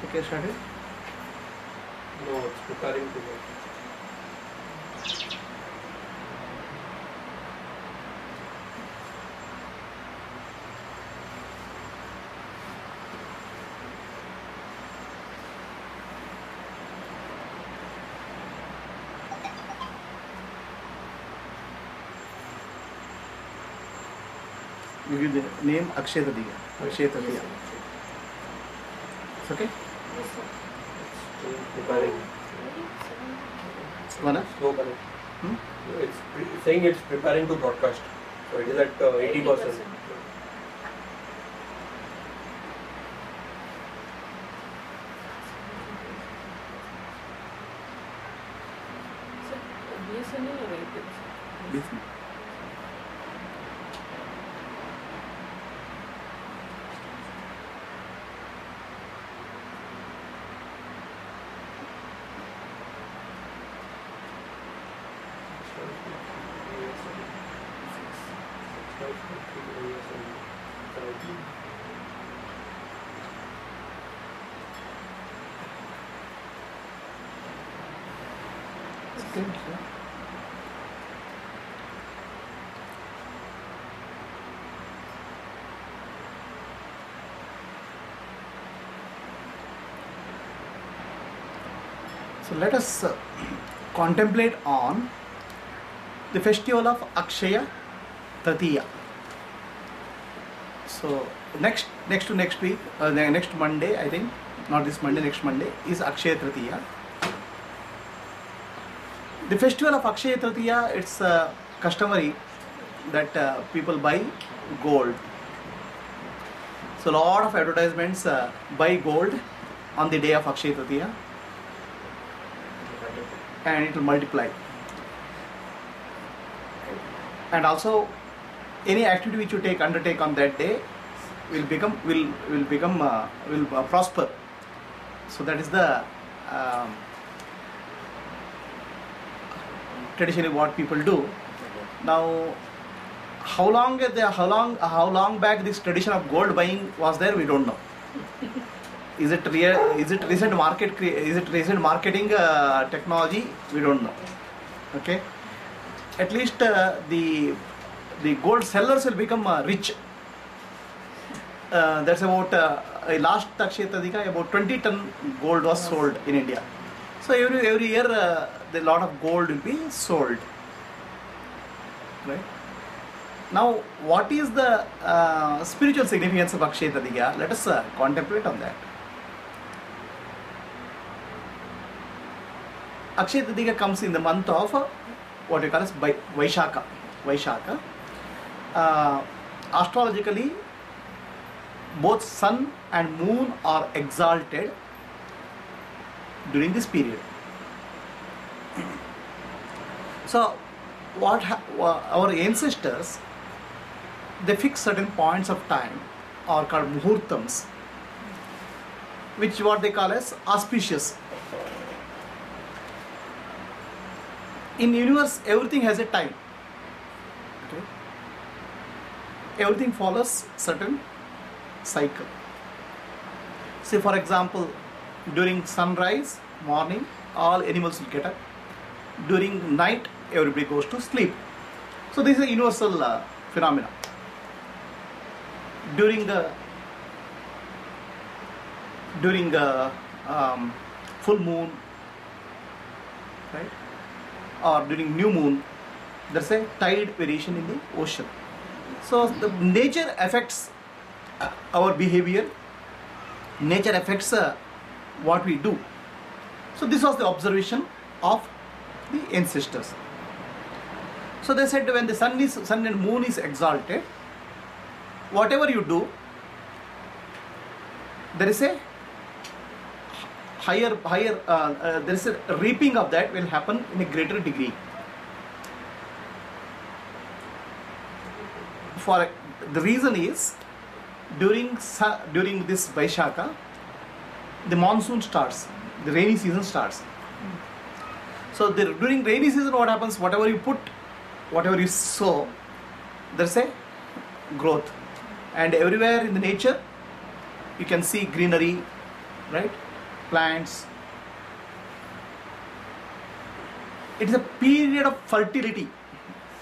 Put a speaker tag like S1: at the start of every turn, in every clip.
S1: Okay, started?
S2: No, it's preparing to work.
S1: You give the name Akshay Tadiya. Akshay Tadiya. It's okay?
S3: Yes, sir.
S2: It's preparing.
S1: One?
S2: Slow connect.
S1: Hmm?
S2: It's saying it's preparing to broadcast. So it is at 80%.
S3: Sir, BSNL or Airtel, sir?
S1: Listen. Okay, sir. So let us contemplate on the festival of Akshaya Tritiya. So next week, next Monday, I think, not this Monday, next Monday is Akshaya Tritiya. The festival of Akshaya Tritiya, it's customary that people buy gold. So a lot of advertisements buy gold on the day of Akshaya Tritiya, and it will multiply. And also, any activity which you undertake on that day will prosper. So that is the traditionally what people do. Now, how long back this tradition of gold buying was there, we don't know. Is it recent marketing technology? We don't know. Okay. At least the gold sellers will become rich. That's about last Akshaya Tritiya, about 20 ton gold was sold in India. So every year the lot of gold will be sold. Right. Now, what is the spiritual significance of Akshaya Tritiya? Let us contemplate on that. Akshaya Tritiya comes in the month of what we call as Vaishaka. Astrologically, both sun and moon are exalted during this period. So, our ancestors, they fix certain points of time, or called muhurtams, which what they call as auspicious. In universe, everything has a time. Okay? Everything follows certain cycle. Say for example, during sunrise, morning, all animals will get up. During night, everybody goes to sleep. So this is a universal phenomena. During full moon, right, or during new moon, there's a tide variation in the ocean. So the nature affects our behavior. Nature affects what we do. So this was the observation of the ancestors. So they said when the sun and moon is exalted, whatever you do, there is a there is a reaping of that will happen in a greater degree. For the reason is, during this Vaishaka, the monsoon starts, the rainy season starts. So during rainy season, what happens? Whatever you put, whatever you sow, there's a growth, and everywhere in the nature you can see greenery, right? plants. It is a period of fertility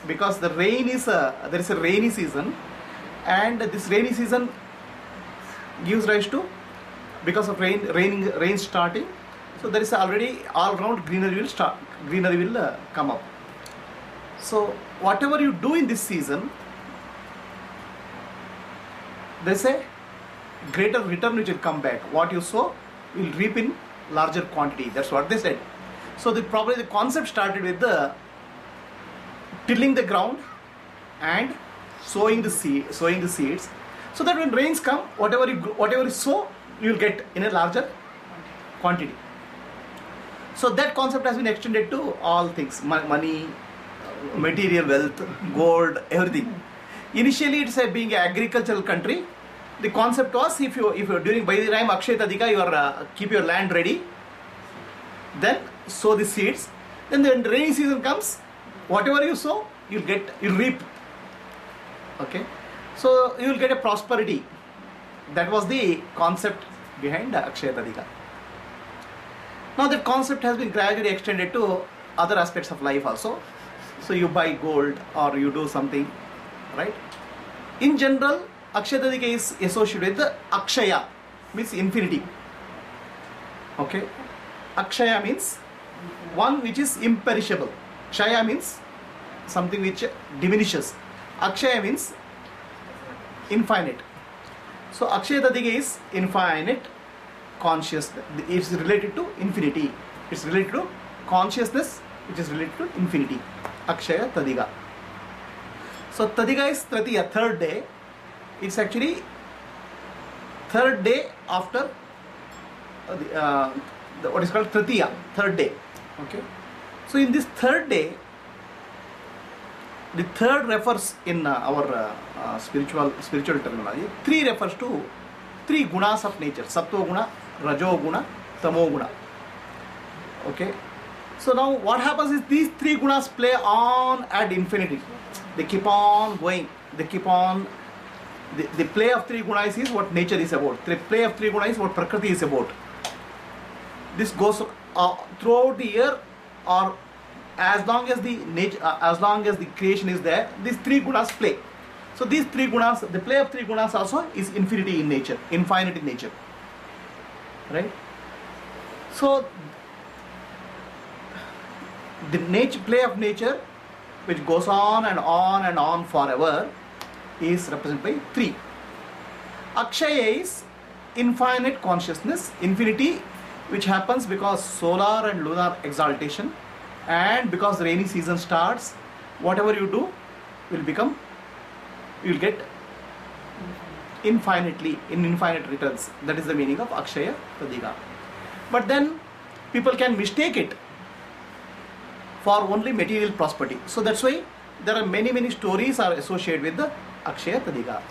S1: because the rain is there is a rainy season, and this rainy season gives rise to, because of rain starting, so there is already all round greenery will come up. So whatever you do in this season, there is a greater return which will come back. What you sow, you will reap in larger quantity. That's what they said. So probably the concept started with the tilling the ground and sowing the seeds, so that when rains come, whatever you sow, you will get in a larger quantity. So that concept has been extended to all things: money, material wealth, gold, everything. Initially, it's being an agricultural country. The concept was, if you during by the time Akshaya Tadika, you are keep your land ready, then sow the seeds. Then when the rainy season comes, whatever you sow, you'll reap. Okay, so you will get a prosperity. That was the concept behind Akshaya Tadika. Now that concept has been gradually extended to other aspects of life also. So you buy gold or you do something, right? In general, Akshaya Tadika is associated with Akshaya, means infinity. Okay, Akshaya means one which is imperishable. Kshaya means something which diminishes. Akshaya means infinite. So Akshaya Tadika is infinite consciousness. It's related to infinity. It's related to consciousness, which is related to infinity. Akshaya Tadika. So Tadika is Tritiya, third day. It's actually third day after what is called Tritiya, third day. Okay. So in this third day, the third refers in our spiritual terminology. Three refers to three gunas of nature: Sattva guna, Rajo guna, Tamo guna. Okay. So now what happens is these three gunas play on ad infinity. They keep on going. They keep on. The play of three gunas is what nature is about. The play of three gunas is what Prakriti is about. This goes throughout the year, or as long as the nature, as long as the creation is there, these three gunas play. So these three gunas, the play of three gunas also is infinity in nature, infinite in nature, right? So the play of nature, which goes on and on and on forever, is represented by three. Akshaya is infinite consciousness, infinity, which happens because solar and lunar exaltation, and because the rainy season starts, whatever you do you'll get infinitely, in infinite returns. That is the meaning of Akshaya Tadika. But then people can mistake it for only material prosperity. So that's why there are many stories are associated with the Akshaya Tadika.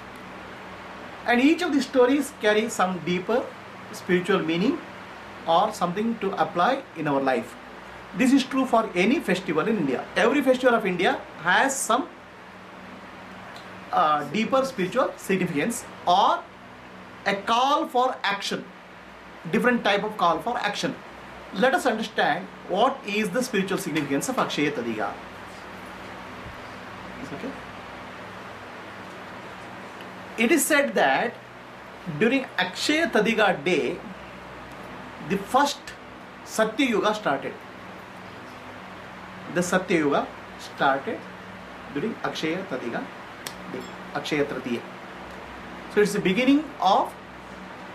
S1: And each of these stories carry some deeper spiritual meaning or something to apply in our life. This is true for any festival in India. Every festival of India has some deeper spiritual significance or a call for action, different type of call for action. Let us understand what is the spiritual significance of Akshaya Tadika. Okay. It is said that during Akshaya Tadika day, the first Satya Yuga started. The Satya Yuga started during Akshaya Tadika day, Akshaya Tritiya. So it's the beginning of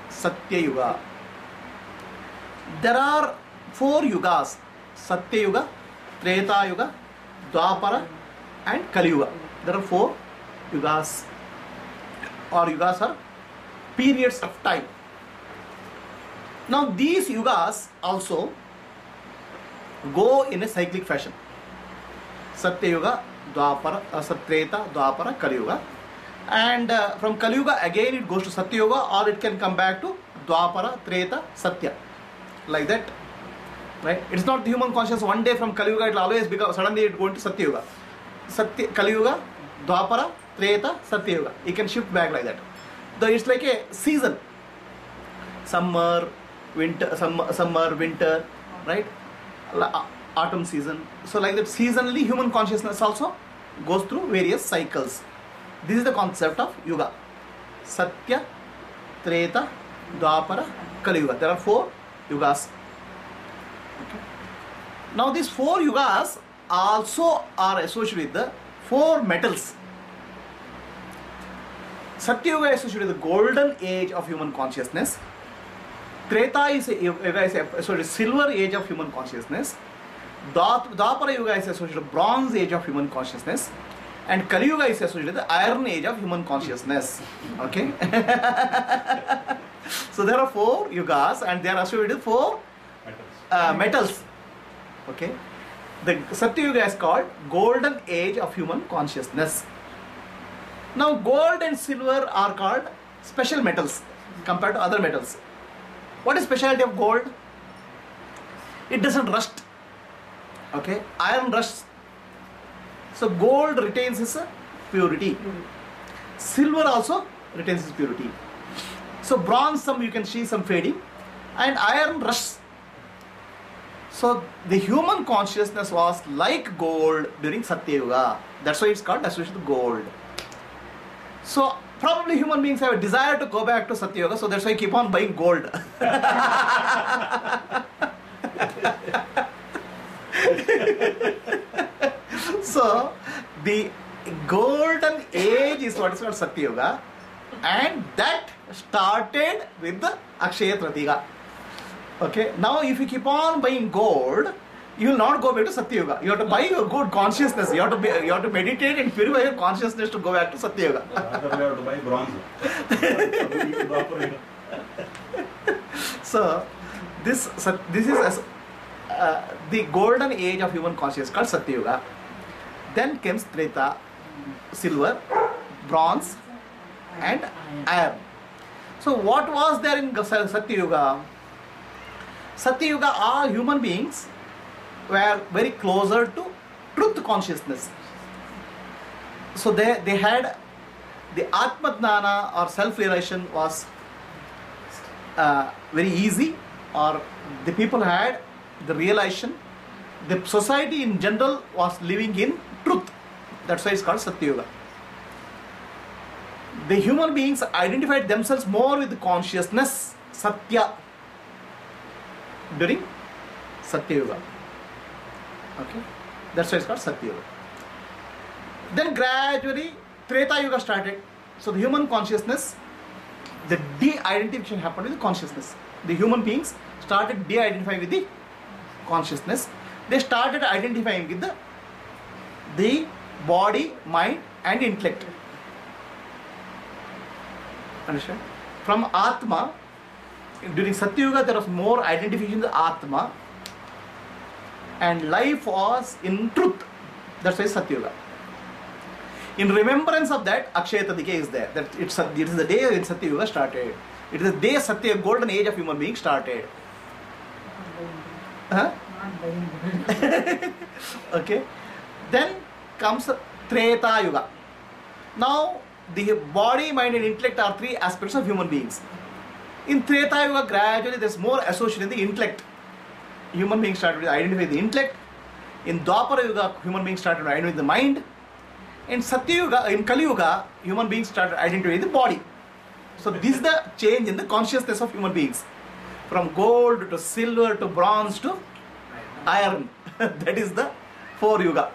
S1: Satya Yuga. There are 4 yugas: Satya Yuga, Treta Yuga, Dwapara and Kali Yuga. There are 4 yugas, or yugas are periods of time. Now these yugas also go in a cyclic fashion. Satya Yuga, Dwapara, Treta, Dwapara, Kali Yuga. And from Kali Yuga again it goes to Satya Yuga, or it can come back to Dwapara, Treta, Satya. Like that. Right? It's not the human consciousness. One day from Kali Yuga it will always become, suddenly it go into Satya Yuga. Kali Yuga, Dwapara, Treta, Satya Yuga. You can shift back like that. Though it's like a season. Summer, winter, summer, winter, right? Autumn season. So like that, seasonally human consciousness also goes through various cycles. This is the concept of yuga. Satya, Treta, Dwapara, Kali Yuga. There are 4 yugas. Okay. Now these 4 yugas also are associated with the 4 metals. Satya Yuga is associated with the golden age of human consciousness. Treta is associated with silver age of human consciousness. Dwapara Yuga is associated with bronze age of human consciousness. And Kali Yuga is associated with the iron age of human consciousness. Okay. So there are 4 yugas and they are associated with 4 metals. Okay. The Satya Yuga is called golden age of human consciousness. Now gold and silver are called special metals compared to other metals. What is specialty of gold? It doesn't rust. Okay. Iron rusts. So gold retains its purity. Silver also retains its purity. So bronze, you can see some fading, and iron rusts. So the human consciousness was like gold during Satya Yuga. That's why it's called associated with gold. So probably human beings have a desire to go back to Satya Yuga, so that's why keep on buying gold. So the golden age is what is called Satya Yuga, and that started with the Akshaya Tritiya. Okay, now if you keep on buying gold, you will not go back to Satya Yuga. You have to buy your good consciousness. You have to meditate and purify your consciousness to go back to Satya Yuga.
S4: Rather, we have to buy bronze.
S1: So this is the golden age of human consciousness called Satya Yuga. Then comes Treta, silver, bronze, and iron. So what was there in Satya Yuga? Satya Yuga, all human beings were very closer to truth consciousness. So they had the Atma-Jnana or self-realization was very easy, or the people had the realization. The society in general was living in truth. That's why it's called Satya Yuga. The human beings identified themselves more with the consciousness, Satya, during Satya Yuga. Okay, that's why it's called Satya Yuga. Then gradually Treta Yuga started. So the human consciousness, the de-identification happened with the consciousness. The human beings started de-identifying with the consciousness. They started identifying with the body, mind, and intellect. Understand? From Atma, during Satya Yuga there was more identification with Atma, and life was in truth. That's why Satya Yuga. In remembrance of that, Akshaya Tritiya is there. That it is the day when Satya Yuga started. It is the day Satya, golden age of human beings started. Huh? Okay. Then comes Treta Yuga. Now the body, mind, and intellect are 3 aspects of human beings. In Treta Yuga, gradually there is more association in the intellect. Human beings started to identify the intellect. In Dwapara Yuga, human beings started to identify the mind. In Satya Yuga, in Kali Yuga, human beings started identifying the body. So this is the change in the consciousness of human beings. From gold to silver to bronze to iron. That is the 4 yuga.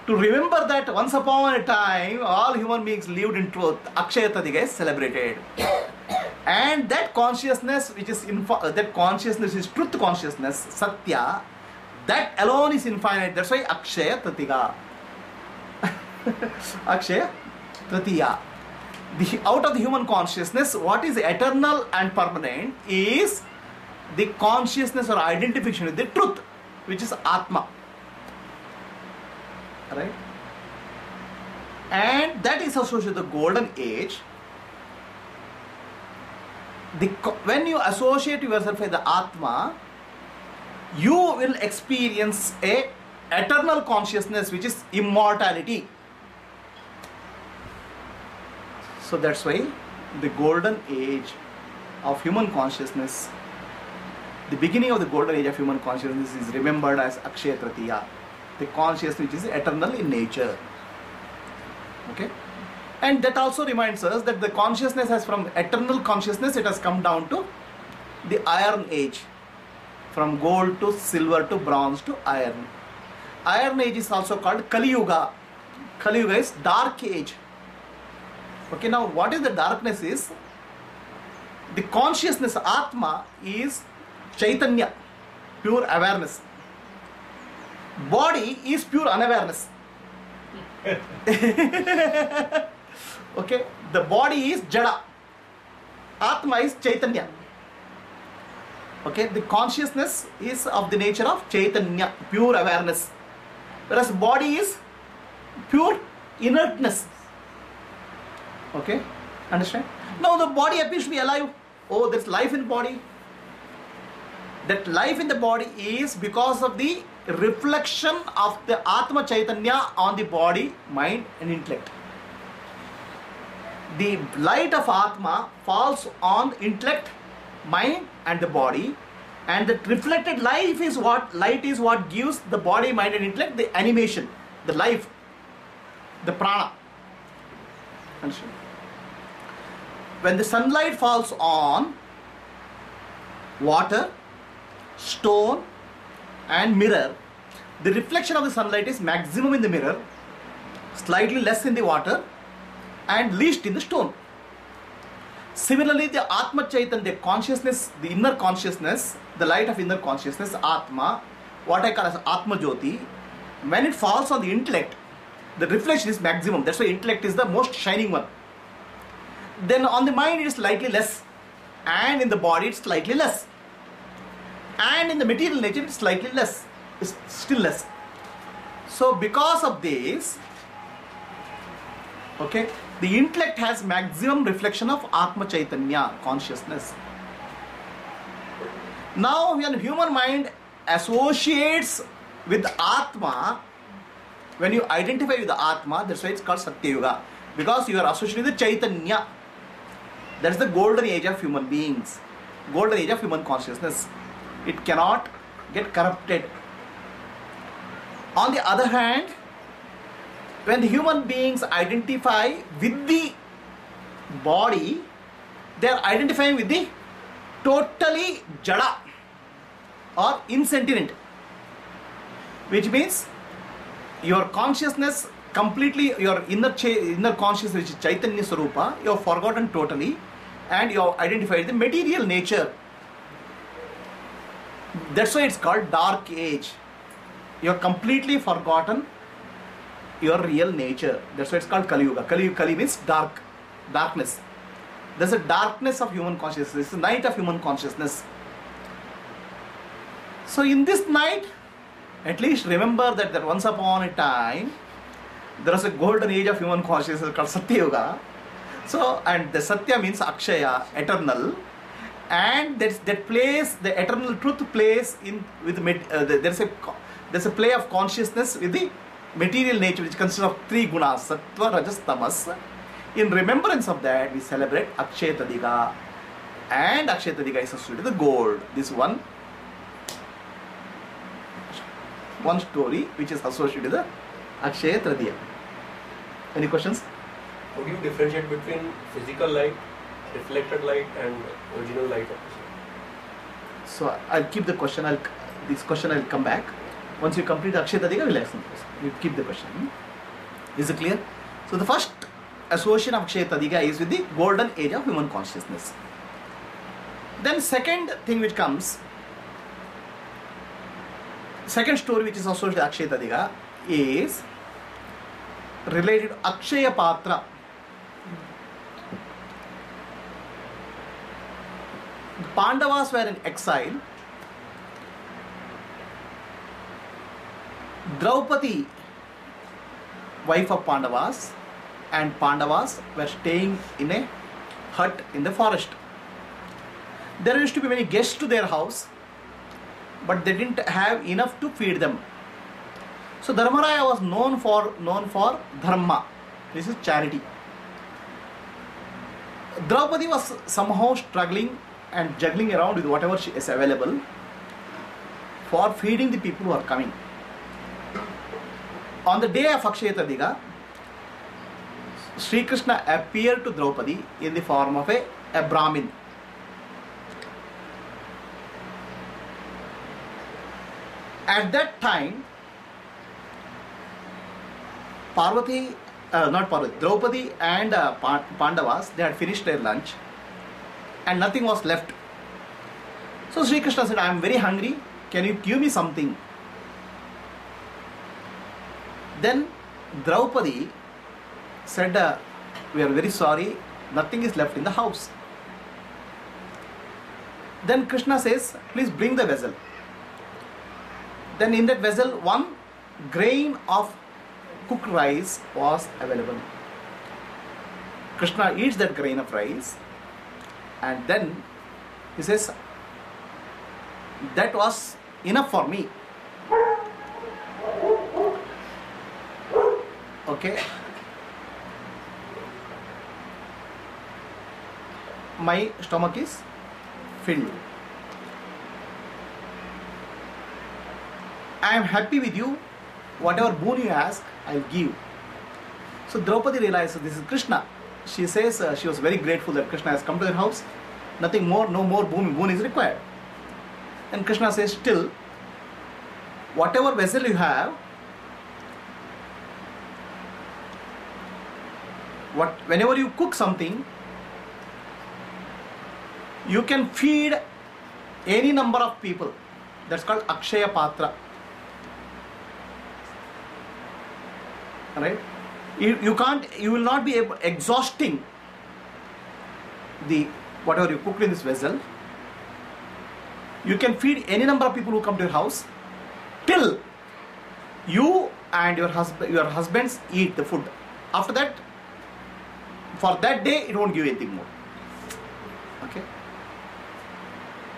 S1: To remember that once upon a time all human beings lived in truth, Akshaya Tritiya is celebrated. And that consciousness which is truth consciousness, Satya, that alone is infinite. That's why Akshaya Tritiya. Akshaya Tritiya. Out of the human consciousness, what is eternal and permanent is the consciousness or identification with the truth, which is Atma. Right? And that is associated with the golden age. When you associate yourself with the Atma, you will experience a eternal consciousness, which is immortality. So that's why the golden age of human consciousness The beginning of the golden age of human consciousness is remembered as Akshaya Tritiya, the consciousness which is eternal in nature. Okay? And that also reminds us that the consciousness has, from eternal consciousness, it has come down to the iron age. From gold to silver to bronze to iron. Iron age is also called Kali Yuga. Kali Yuga is dark age. Okay, now what is the darkness is? The consciousness, Atma, is Chaitanya, pure awareness. Body is pure unawareness. Okay, the body is Jada. Atma is Chaitanya. Okay, the consciousness is of the nature of Chaitanya, pure awareness. Whereas body is pure inertness. Okay, understand? Now the body appears to be alive. Oh, there's life in body. That life in the body is because of the reflection of the Atma Chaitanya on the body, mind and intellect. The light of Atma falls on intellect, mind and the body, and that reflected light is what gives the body, mind and intellect the animation, the life, the prana. Understand? When the sunlight falls on water, stone and mirror, the reflection of the sunlight is maximum in the mirror, slightly less in the water and least in the stone. Similarly, the Atma Chaitanya, the consciousness, the inner consciousness, the light of inner consciousness, Atma, what I call as Atma Jyoti, when it falls on the intellect, the reflection is maximum. That's why intellect is the most shining one. Then on the mind it is slightly less, and in the body it's slightly less, and in the material nature it's slightly less, it's still less. So because of this, okay, the intellect has maximum reflection of Atma Chaitanya, consciousness. Now when human mind associates with Atma, when you identify with the Atma, that's why it's called Satya Yuga, because you are associated with Chaitanya. That's the golden age of human beings, golden age of human consciousness. It cannot get corrupted. On the other hand, when the human beings identify with the body, they are identifying with the totally jada or insentient, which means your consciousness completely, your inner consciousness, which is Chaitanya Swarupa, you have forgotten totally, and you have identified the material nature. That's why it's called dark age. You have completely forgotten your real nature. That's why it's called Kali Yuga. Kali means dark, darkness. There's a darkness of human consciousness. It's the night of human consciousness. So in this night, at least remember that once upon a time, there was a golden age of human consciousness called Satya Yuga. So, and the Satya means Akshaya, eternal, and that place, the eternal truth plays in with there's a play of consciousness with the material nature, which consists of three gunas, Sattva, Rajas, Tamas. In remembrance of that, we celebrate Akshaya Tritiya, and Akshaya Tritiya is associated with the gold. This one story which is associated with the Akshaya Tritiya. Any questions?
S2: How do you differentiate between physical light, reflected light and original light of the sun?
S1: So I'll keep the question, this question I'll come back. Once you complete Akshaya Tritiya, we'll ask some questions. You keep the question. Is it clear? So the first association of Akshaya Tritiya is with the golden age of human consciousness. Then second thing which comes, second story which is associated with Akshaya Tritiya is related to Akshaya Patra. The Pandavas were in exile. Draupadi, wife of Pandavas, and Pandavas were staying in a hut in the forest. There used to be many guests to their house, but they didn't have enough to feed them. So Dharmaraya was known for dharma. This is charity. Draupadi was somehow struggling and juggling around with whatever is available. for feeding the people who are coming. On the day of Akshaya Tritiya, Sri Krishna appeared to Draupadi in the form of a Brahmin. At that time, Draupadi and Pandavas, they had finished their lunch and nothing was left. So Sri Krishna said, I am very hungry, can you give me something? Then Draupadi said, we are very sorry, nothing is left in the house. Then Krishna says, please bring the vessel. Then in that vessel, one grain of cooked rice was available. Krishna eats that grain of rice and then he says, that was enough for me. Okay. My stomach is filled. I am happy with you. Whatever boon you ask, I will give. So Draupadi realized this is Krishna. She says she was very grateful that Krishna has come to her house. Nothing more, no more boon is required. And Krishna says, still, whatever vessel you have, whenever you cook something, you can feed any number of people. That's called Akshaya Patra. Right? You will not be exhausting the whatever you cooked in this vessel. You can feed any number of people who come to your house till you and your husbands eat the food. After that, for that day, it won't give you anything more. Okay?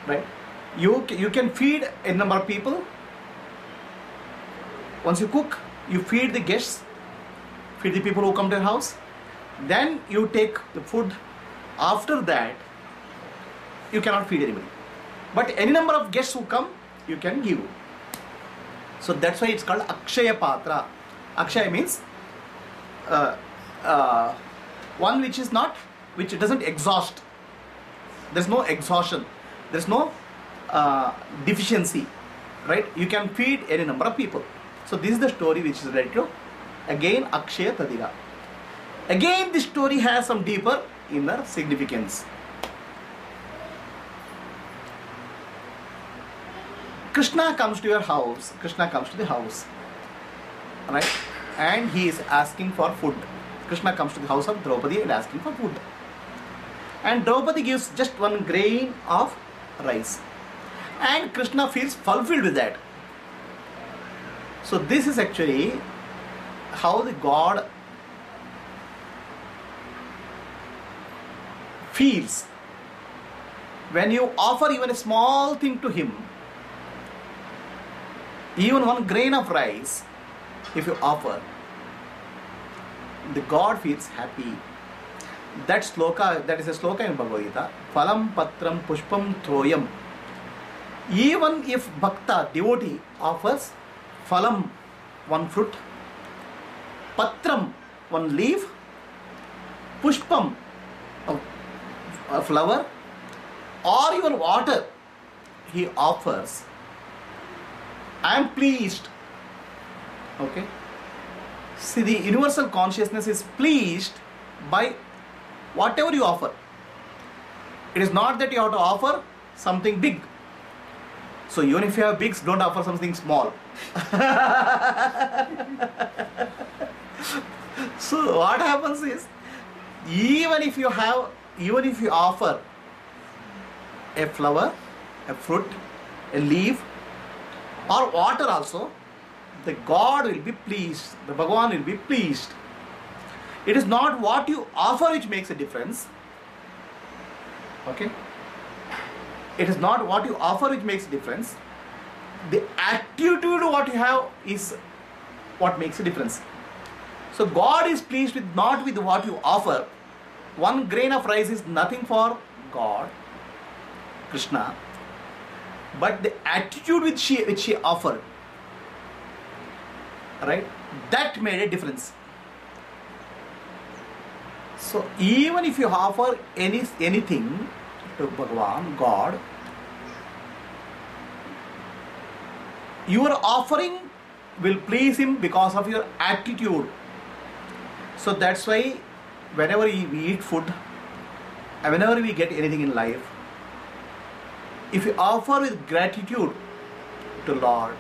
S1: Right? You can feed a number of people. Once you cook, you feed the guests, feed the people who come to your house. Then you take the food. After that, you cannot feed anybody. But any number of guests who come, you can give. So that's why it's called Akshaya Patra. Akshaya means one which doesn't exhaust. There's no exhaustion. There's no deficiency. Right? You can feed any number of people. So this is the story which is related to, again, Akshaya Tritiya. Again, this story has some deeper inner significance. Krishna comes to your house. Krishna comes to the house. Right? And he is asking for food. Krishna comes to the house of Draupadi and asking for food. And Draupadi gives just one grain of rice. And Krishna feels fulfilled with that. So this is actually how the God feels. When you offer even a small thing to him, even one grain of rice, if you offer, the God feels happy. That is a sloka in Bhagavad Gita. Phalam patram pushpam thoyam. Even if bhakta, devotee, offers phalam, one fruit, patram, one leaf, pushpam, a flower, or even water, he offers, I am pleased. Okay? See, the universal consciousness is pleased by whatever you offer. It is not that you have to offer something big. So even if you have bigs, don't offer something small. So what happens is, even if you offer a flower, a fruit, a leaf, or water also, the God will be pleased. The Bhagavan will be pleased. It is not what you offer which makes a difference. Okay? It is not what you offer which makes a difference. The attitude to what you have is what makes a difference. So God is pleased with not with what you offer. One grain of rice is nothing for God, Krishna. but the attitude which she offered, right, that made a difference. So even if you offer anything to Bhagavan, God, your offering will please him because of your attitude. So that's why whenever we eat food, and whenever we get anything in life, if you offer with gratitude to Lord,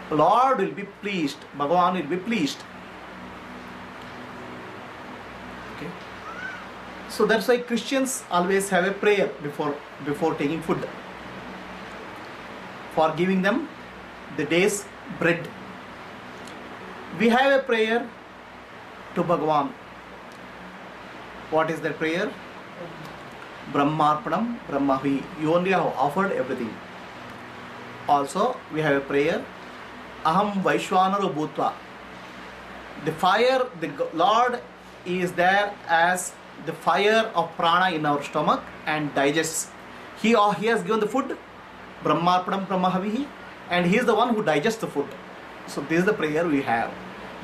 S1: Lord will be pleased, Bhagavan will be pleased. Okay. So that's why Christians always have a prayer before taking food, for giving them the day's bread. We have a prayer to Bhagavan. What is that prayer? Brahmarpanam Brahmavi. You only have offered everything. Also, we have a prayer, Aham Vaishwanaro Bhutva. The fire, the Lord is there as the fire of prana in our stomach and digests. He has given the food, Brahmarpanam Brahmavi, and he is the one who digests the food. So this is the prayer we have.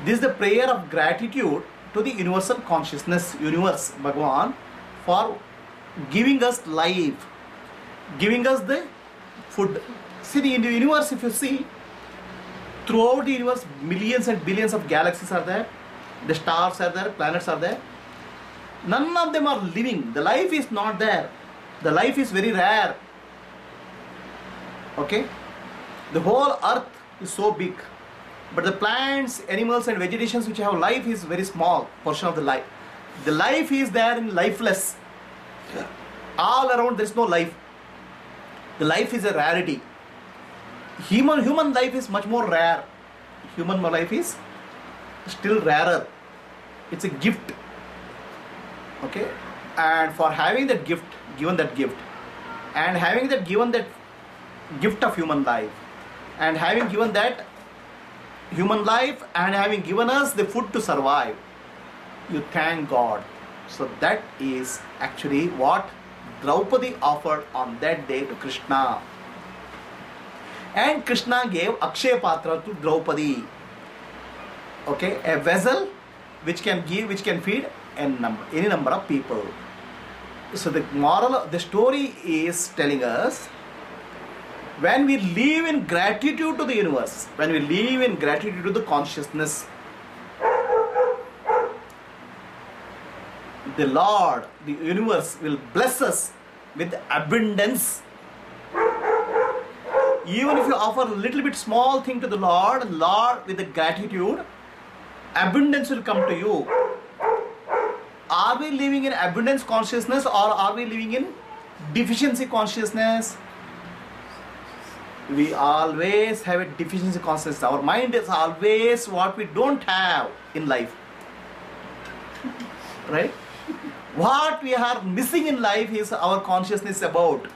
S1: This is the prayer of gratitude to the universal consciousness, universe, Bhagavan, for giving us life, giving us the food. See, in the universe, if you see, throughout the universe, millions and billions of galaxies are there, the stars are there, planets are there. None of them are living. The life is not there. The life is very rare. Okay? The whole earth is so big. But the plants, animals and vegetations which have life is very small portion of the life. The life is there in lifeless. All around there is no life. The life is a rarity. Human life is much more rare. Human life is still rarer. It's a gift. Okay? And for having that gift, given that gift, and having that given that gift of human life, and having given that human life, and having given us the food to survive, you thank God. So that is actually what Draupadi offered on that day to Krishna. And Krishna gave Akshaya Patra to Draupadi. Okay, a vessel which can feed any number of people. So the moral of the story is telling us, when we live in gratitude to the universe, when we live in gratitude to the consciousness, the Lord, the universe will bless us with abundance. Even if you offer a little bit small thing to the Lord with the gratitude, abundance will come to you. Are we living in abundance consciousness, or are we living in deficiency consciousness? We always have a deficiency consciousness. Our mind is always what we don't have in life. Right? What we are missing in life is our consciousness about.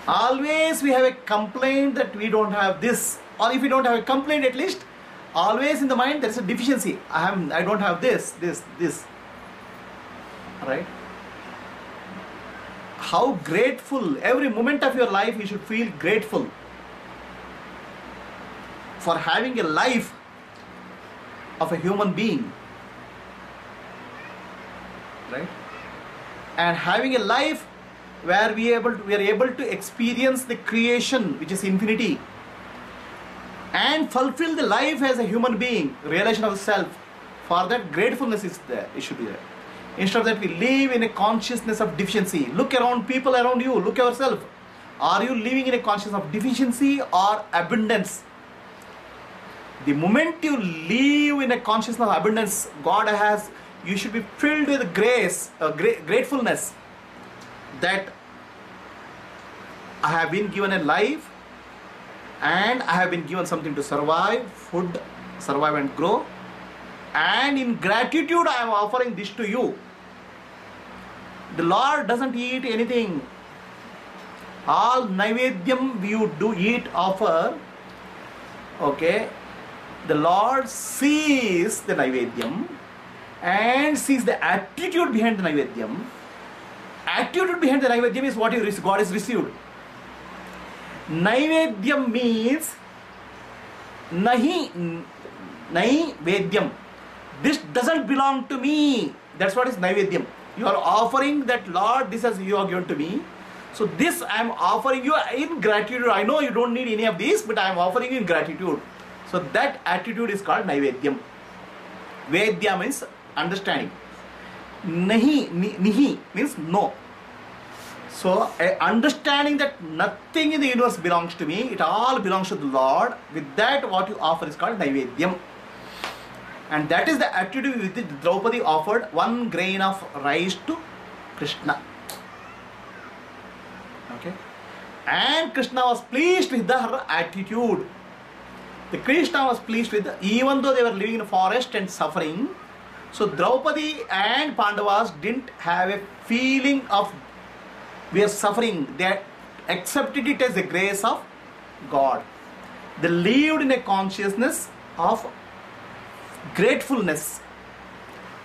S1: Always we have a complaint that we don't have this, or if we don't have a complaint, at least always in the mind there is a deficiency. I don't have this. Right? How grateful, every moment of your life you should feel grateful for having a life of a human being. Right? And having a life where we are able to experience the creation, which is infinity, and fulfill the life as a human being, realization of the self. For that, gratefulness is there, it should be there. Instead of that, we live in a consciousness of deficiency. Look around, people around you, look yourself. Are you living in a consciousness of deficiency or abundance? The moment you live in a consciousness of abundance, God has, you should be filled with grace, gratefulness, that I have been given a life and I have been given something to survive, food, survive and grow, and in gratitude I am offering this to you. The Lord doesn't eat anything. All naivedyam you do eat, offer. Okay, the Lord sees the naivedyam and sees the attitude behind the naivedyam, attitude behind the Naivedyam is what God is received. Naivedyam means nahi Vedyam. This doesn't belong to me. That's what is Naivedyam. You are offering that, Lord, this as you are given to me. So this I am offering you in gratitude. I know you don't need any of these, but I am offering you in gratitude. So that attitude is called Naivedyam. Vedya means understanding. Nihi means no. So understanding that nothing in the universe belongs to me, it all belongs to the Lord. With that, what you offer is called Naivedyam. And that is the attitude with which Draupadi offered 1 grain of rice to Krishna. Okay. And Krishna was pleased with her attitude. The Krishna was pleased with, even though they were living in a forest and suffering, so Draupadi and Pandavas didn't have a feeling of we are suffering. They accepted it as the grace of God. They lived in a consciousness of gratefulness.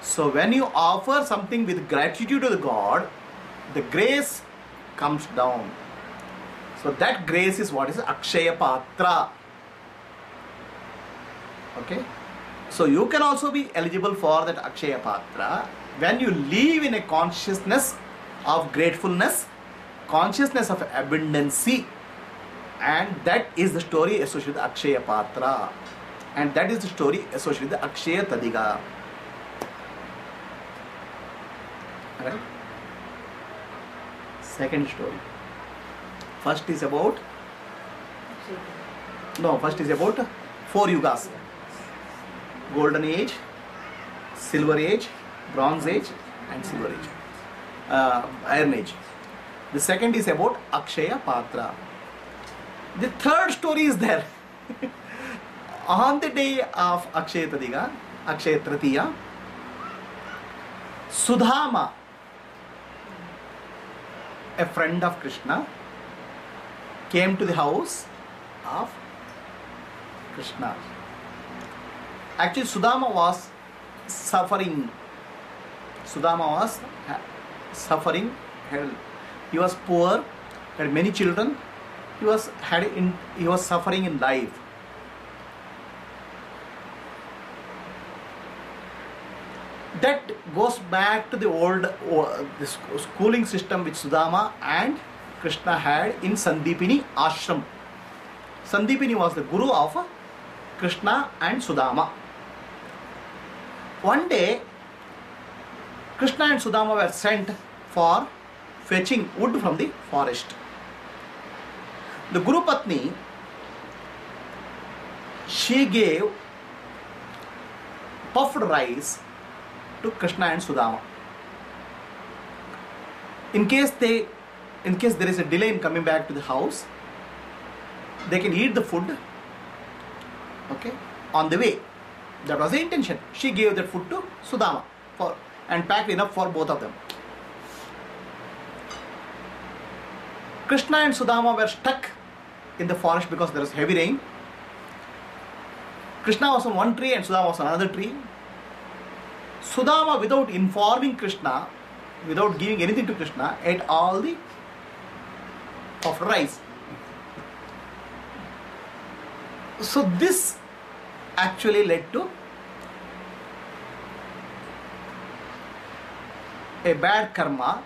S1: So when you offer something with gratitude to the God, the grace comes down. So that grace is what is Akshaya Patra. Okay. So you can also be eligible for that Akshaya Patra when you live in a consciousness of gratefulness, consciousness of abundancy, and that is the story associated with Akshaya Patra, and that is the story associated with the Akshaya Tadiga. Right? Second story. First is about 4 yugas. Golden age, silver age, bronze age, and silver age, iron age. The second is about Akshaya Patra. The third story is there. On the day of Akshaya Tadiga, Akshaya Tritiya, Sudama, a friend of Krishna, came to the house of Krishna. Actually, Sudama was suffering. He was poor, had many children. He was suffering in life. That goes back to the old the schooling system which Sudama and Krishna had in Sandipini ashram. Sandipini was the guru of Krishna and Sudama. One day, Krishna and Sudama were sent for fetching wood from the forest. The Guru Patni, she gave puffed rice to Krishna and Sudama. In case there is a delay in coming back to the house, they can eat the food, okay, on the way. That was the intention. She gave that food to Sudama and packed enough for both of them. Krishna and Sudama were stuck in the forest because there was heavy rain. Krishna was on one tree and Sudama was on another tree. Sudama, without informing Krishna, without giving anything to Krishna, ate all the puffed rice. So this actually led to a bad karma,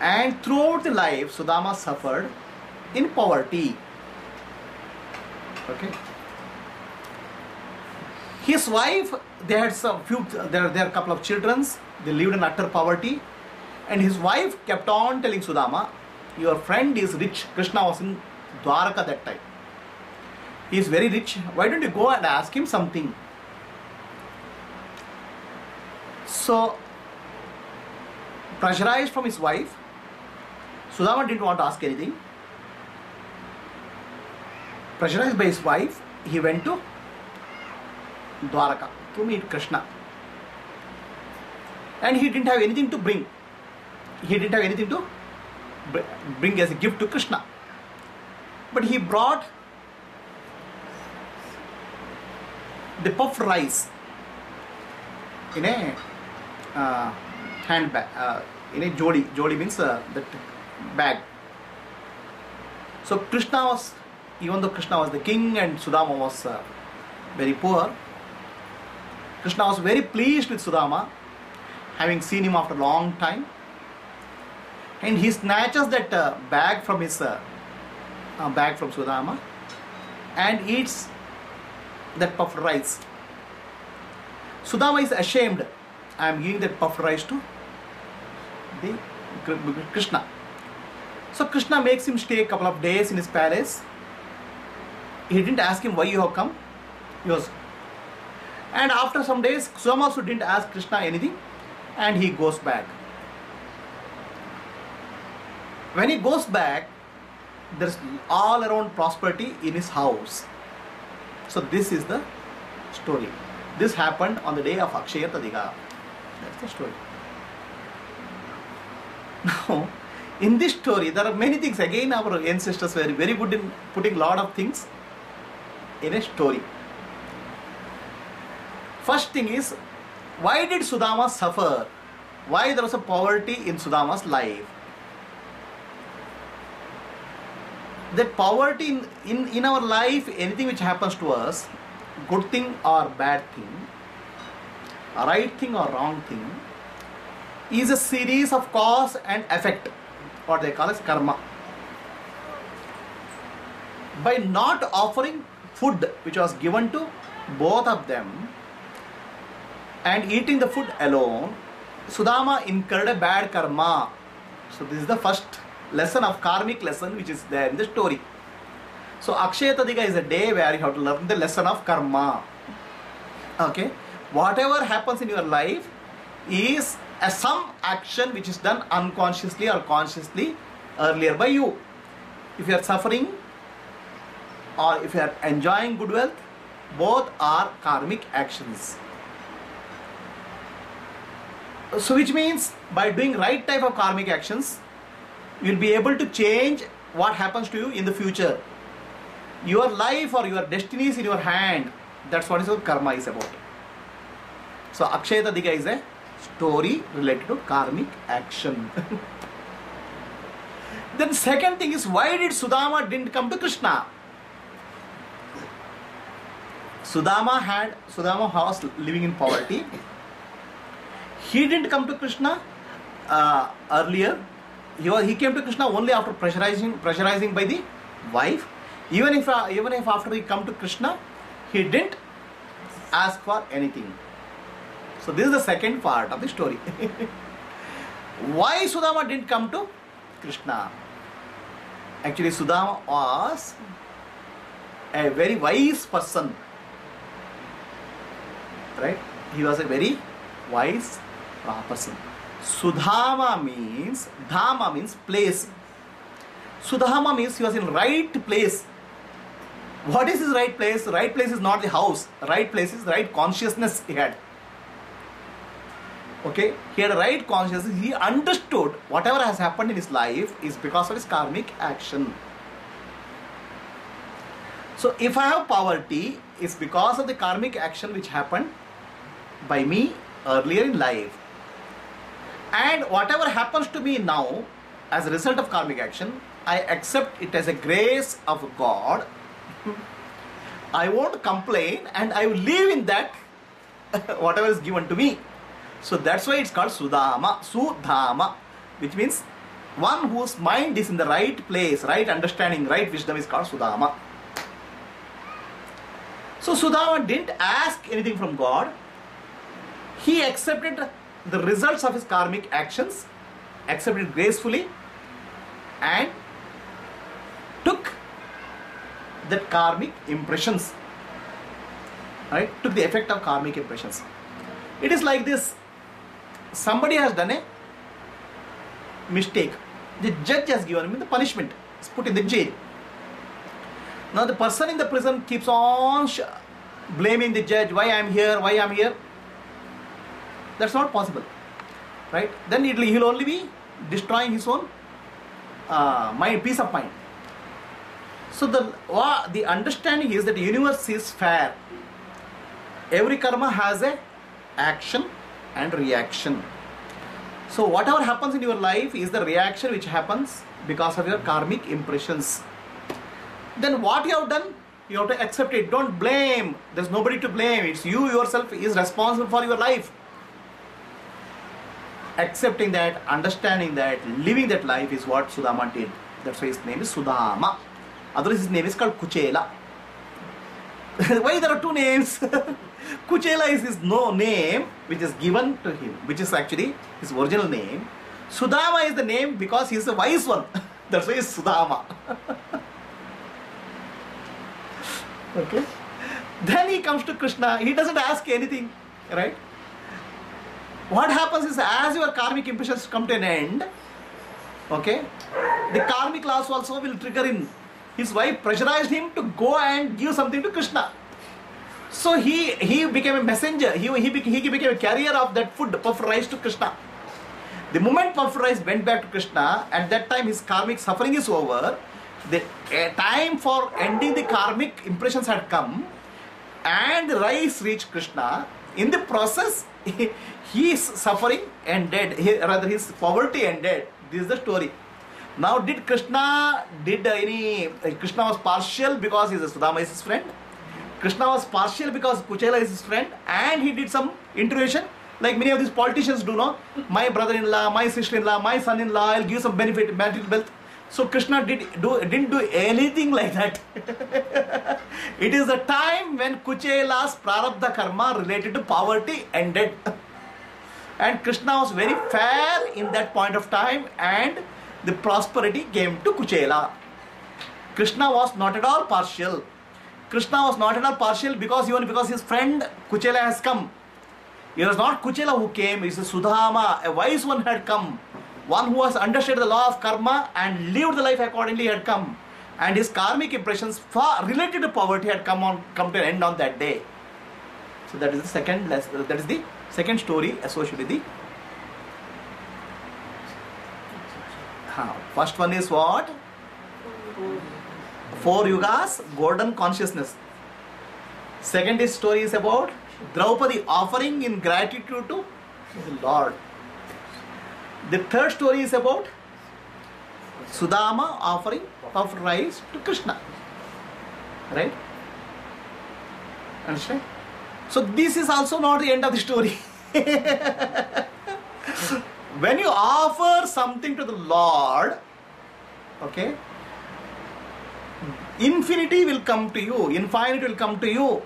S1: and throughout the life Sudama suffered in poverty. Okay. His wife, they had there are a couple of children. They lived in utter poverty, and his wife kept on telling Sudama, "Your friend is rich." Krishna was in Dwaraka that time. He is very rich. Why don't you go and ask him something? So, pressurized from his wife, Sudama didn't want to ask anything. Pressurized by his wife, he went to Dwaraka to meet Krishna. And he didn't have anything to bring. He didn't have anything to bring as a gift to Krishna. But he brought the puffed rice in a handbag, in a jodi. Jodi means that bag. So Krishna was, even though Krishna was the king and Sudama was very poor, Krishna was very pleased with Sudama, having seen him after a long time, and he snatches that bag from his bag from Sudama and eats that puffed rice. Sudama is ashamed. I am giving that puffed rice to the Krishna. So Krishna makes him stay a couple of days in his palace. He didn't ask him why you have come. He was, and after some days, Sudama also didn't ask Krishna anything, and he goes back. When he goes back, there's all around prosperity in his house. So this is the story. This happened on the day of Akshaya Tadika. That's the story. Now, in this story, there are many things. Again, our ancestors were very good in putting a lot of things in a story. First thing is, why did Sudama suffer? Why there was a poverty in Sudama's life? That poverty in our life, anything which happens to us, good thing or bad thing, a right thing or wrong thing, is a series of cause and effect, what they call as karma. By not offering food which was given to both of them and eating the food alone, Sudama incurred a bad karma. So this is the first lesson of karmic lesson which is there in the story. So Akshaya Tadika is a day where you have to learn the lesson of karma. Okay, whatever happens in your life is some action which is done unconsciously or consciously earlier by you. If you are suffering or if you are enjoying good wealth, both are karmic actions. So which means by doing right type of karmic actions, you will be able to change what happens to you in the future. Your life or your destiny is in your hand. That's what is what karma is about. So Akshaya Tadika is a story related to karmic action. Then second thing is, why did Sudama didn't come to Krishna? Sudama was living in poverty. He didn't come to Krishna earlier. He came to Krishna only after pressurizing by the wife. Even if after he come to Krishna, he didn't ask for anything. So this is the second part of the story. Why Sudama didn't come to Krishna? Actually, Sudama was a very wise person. Right? He was a very wise person. Sudama means, Dhama means place. Sudama means he was in right place. What is his right place? Right place is not the house. Right place is right consciousness he had. Okay, he had a right consciousness. He understood whatever has happened in his life is because of his karmic action. So if I have poverty, it's because of the karmic action which happened by me earlier in life. And whatever happens to me now as a result of karmic action, I accept it as a grace of God. I won't complain and I will live in that whatever is given to me. So that's why it's called Sudama, which means one whose mind is in the right place, right understanding, right wisdom is called Sudama. So Sudama didn't ask anything from God. He accepted the results of his karmic actions, accepted gracefully, and took that karmic impressions, right? Took the effect of karmic impressions. It is like this. Somebody has done a mistake. The judge has given him the punishment. He's put in the jail. Now the person in the prison keeps on blaming the judge. Why I am here? Why I am here? That's not possible, right? Then he'll only be destroying his own mind, peace of mind. So the understanding is that the universe is fair. Every karma has a action and reaction. So whatever happens in your life is the reaction which happens because of your karmic impressions. Then what you have done, you have to accept it. Don't blame. There's nobody to blame. It's you yourself is responsible for your life. Accepting that, understanding that, living that life is what Sudama did. That's why his name is Sudama. Otherwise his name is called Kuchela. Why there are two names? Kuchela is his name which is given to him, which is actually his original name. Sudama is the name because he is a wise one. That's why he is Sudama. Okay. Then he comes to Krishna. He doesn't ask anything, right? What happens is, as your karmic impressions come to an end, okay, the karmic laws also will trigger in. His wife pressurized him to go and give something to Krishna. So he became a messenger. He became a carrier of that food, puffed rice, to Krishna. The moment puffed rice went back to Krishna, at that time his karmic suffering is over. The time for ending the karmic impressions had come, and the rice reached Krishna. In the process, his suffering ended, rather his poverty ended. This is the story. Now, Krishna was partial because Sudama is his friend. Krishna was partial because Kuchela is his friend, and he did some intervention, like many of these politicians do. No, my brother-in-law, my sister-in-law, my son-in-law, I'll give some benefit, material wealth. So Krishna didn't do anything like that. It is the time when Kuchela's prarabdha karma related to poverty ended. And Krishna was very fair in that point of time, and the prosperity came to Kuchela. Krishna was not at all partial. Krishna was not at all partial because his friend Kuchela has come. It was not Kuchela who came, it is Sudama, a wise one had come. One who has understood the law of karma and lived the life accordingly had come. And his karmic impressions related to poverty had come to an end on that day. So that is the second lesson. That is the second story associated with the. First one is what? 4 yugas, golden consciousness. Second story is about Draupadi offering in gratitude to the Lord. The third story is about Sudama offering puffed rice to Krishna. Right? Understand? So this is also not the end of the story. When you offer something to the Lord, okay, infinity will come to you, infinite will come to you.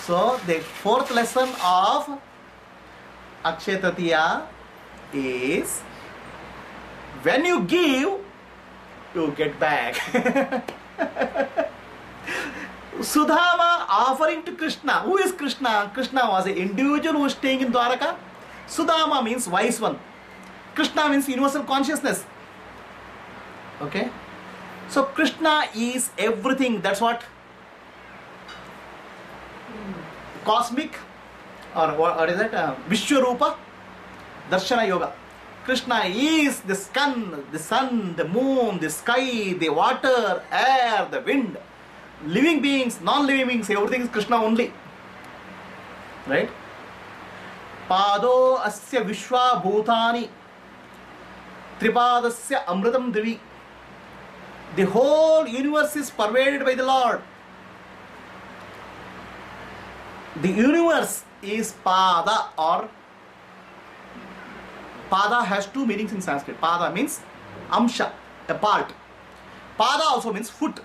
S1: So the fourth lesson of Akshaya Tritiya is, when you give, you get back. Sudama offering to Krishna. Who is Krishna? Krishna was an individual who was staying in Dwaraka. Sudama means wise one. Krishna means universal consciousness. Okay. So Krishna is everything. That's what cosmic, or what is that? Vishwarupa Darshana Yoga. Krishna is the sun, the moon, the sky, the water, air, the wind, living beings, non-living beings, everything is Krishna only. Right? Pado asya vishwa bhutani tripadasya amritam divi. The whole universe is pervaded by the Lord. The universe is pada, or pada has two meanings in Sanskrit. Pada means amsha, a part. Pada also means foot.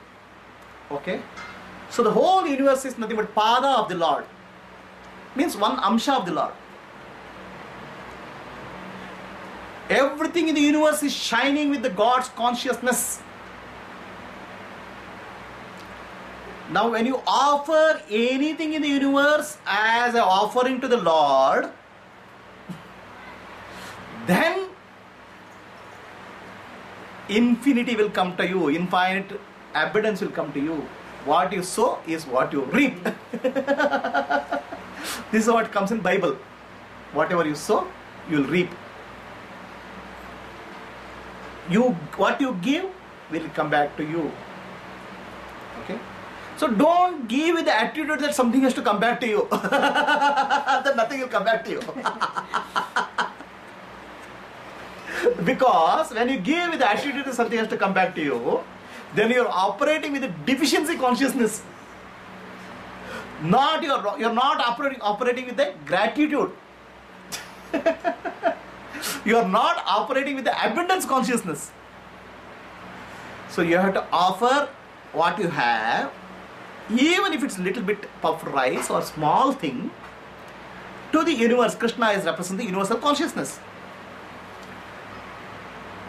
S1: Okay. So the whole universe is nothing but pada of the Lord. Means one amsha of the Lord. Everything in the universe is shining with the God's consciousness. Now when you offer anything in the universe as an offering to the Lord, then infinity will come to you, infinite abundance will come to you. What you sow is what you reap. This is what comes in Bible. Whatever you sow, you will reap. What you give will come back to you. Okay? So don't give with the attitude that something has to come back to you. Then nothing will come back to you. Because when you give with the attitude that something has to come back to you, then you are operating with a deficiency consciousness. You're not operating with the gratitude. You are not operating with the abundance consciousness. So you have to offer what you have, even if it's little bit puffed rice or small thing, to the universe. Krishna is representing universal consciousness.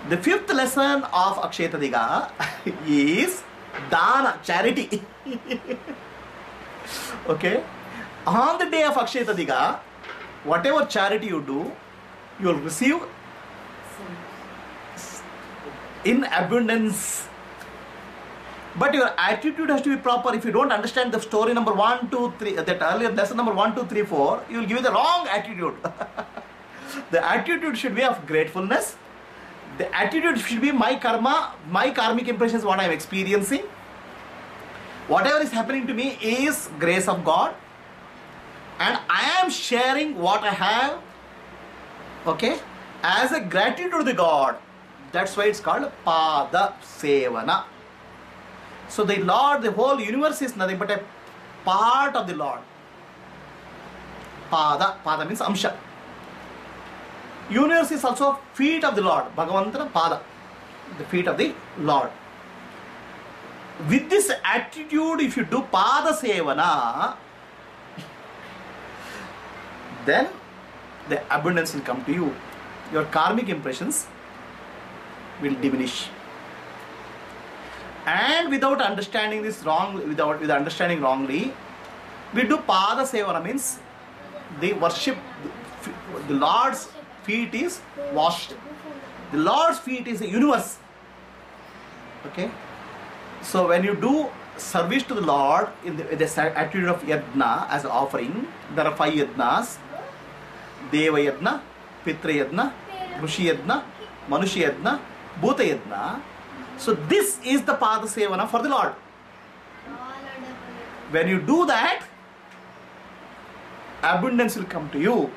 S1: The fifth lesson of Akshaya Tritiya is dana, charity. Okay? On the day of Akshaya Tritiya, whatever charity you do, you will receive in abundance. But your attitude has to be proper. If you don't understand the story number 1, 2, 3, that earlier lesson number 1, 2, 3, 4, you will give the wrong attitude. The attitude should be of gratefulness. The attitude should be my karma, my karmic impressions, what I am experiencing. Whatever is happening to me is grace of God. And I am sharing what I have, okay, as a gratitude to the God. That's why it's called Pada Sevana. So the Lord, the whole universe is nothing but a part of the Lord. Pada means Amsha. Universe is also feet of the Lord. Bhagavantana Pada, the feet of the Lord. With this attitude, if you do Pada Sevana, then the abundance will come to you. Your karmic impressions will diminish. And without understanding this wrong, with understanding wrongly, we do Pada Sevana, means the worship, the Lord's feet is washed. The Lord's feet is the universe. Okay? So when you do service to the Lord in the attitude of yajna as an offering, there are 5 yajnas: Deva yajna, Pitra yajna, Rishi yajna, Manushya yajna, Bhuta yajna. So this is the Pada Sevana for the Lord. When you do that, abundance will come to you.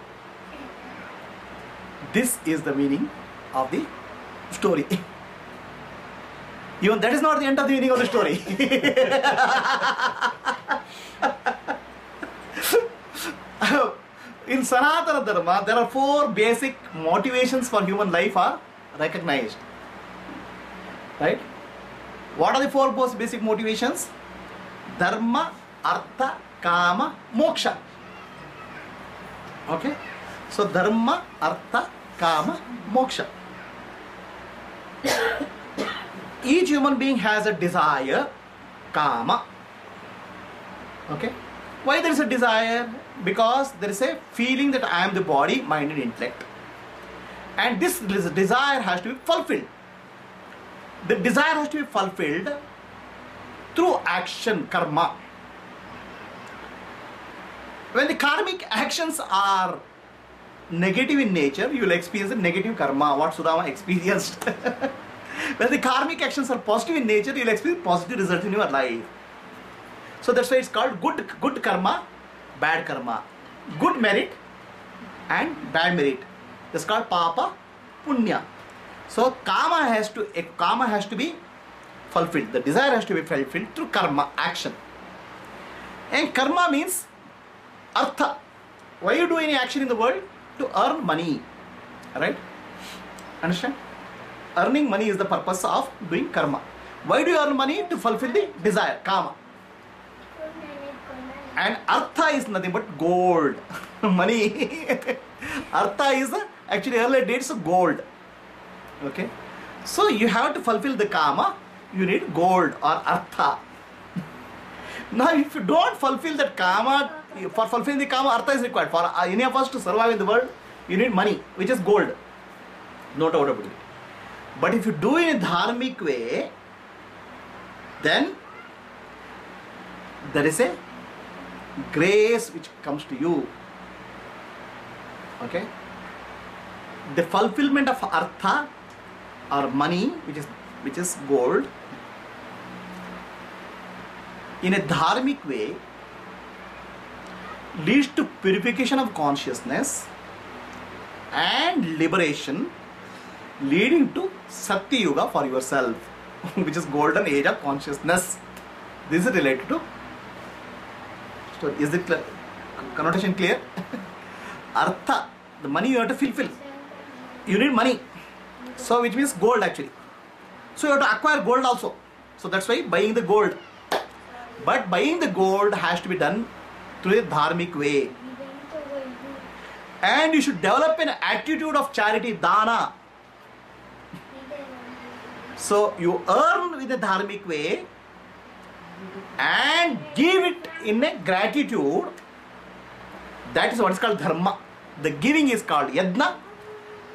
S1: This is the meaning of the story. Even that is not the end of the meaning of the story. In Sanatana Dharma, there are 4 basic motivations for human life are recognized. Right? What are the 4 most basic motivations? Dharma, Artha, Kama, Moksha. Okay? So Dharma, Artha, Kama, Moksha. Each human being has a desire, Kama. Okay? Why there is a desire? Because there is a feeling that I am the body, mind and intellect. And this desire has to be fulfilled. The desire has to be fulfilled through action, karma. When the karmic actions are negative in nature, you will experience the negative karma, what Sudama experienced. When the karmic actions are positive in nature, you will experience positive results in your life. So that's why it's called good karma, bad karma. Good merit and bad merit. That's called Papa, Punya. So karma has to be fulfilled. The desire has to be fulfilled through karma, action. And karma means artha. Why you do any action in the world? To earn money. Right? Understand? Earning money is the purpose of doing karma. Why do you earn money? To fulfill the desire, kama. And artha is nothing but gold. Money. Artha is actually earlier dates of gold. Okay? So you have to fulfill the kama, you need gold or artha. Now if you don't fulfill that kama, for fulfilling the kama, artha is required. For any of us to survive in the world, you need money, which is gold. No doubt about it. But if you do it in a dharmic way, then there is a grace which comes to you. Okay? The fulfillment of artha or money, which is gold, in a dharmic way leads to purification of consciousness and liberation leading to Satya Yuga for yourself, which is golden age of consciousness. This is related to. So is it connotation clear? Artha, the money you have to fulfill. You need money. So which means gold actually. So you have to acquire gold also. So that's why buying the gold. But buying the gold has to be done through a dharmic way. And you should develop an attitude of charity, dana. So you earn with a dharmic way and give it in a gratitude. That is what is called dharma. The giving is called yajna.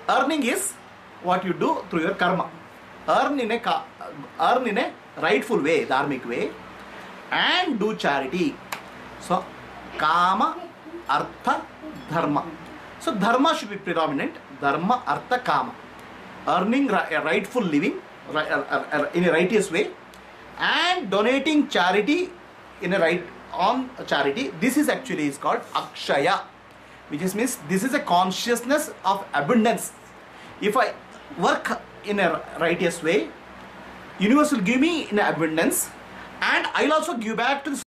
S1: Earning is what you do through your karma. Earn in a rightful way, dharmic way, and do charity. So kama, artha, dharma. So dharma should be predominant. Dharma, artha, kama. Earning a rightful living in a righteous way, and donating charity in a right on charity. This is actually is called akshaya, which means this is a consciousness of abundance. If I work in a righteous way, universe will give me in abundance, and I'll also give back to the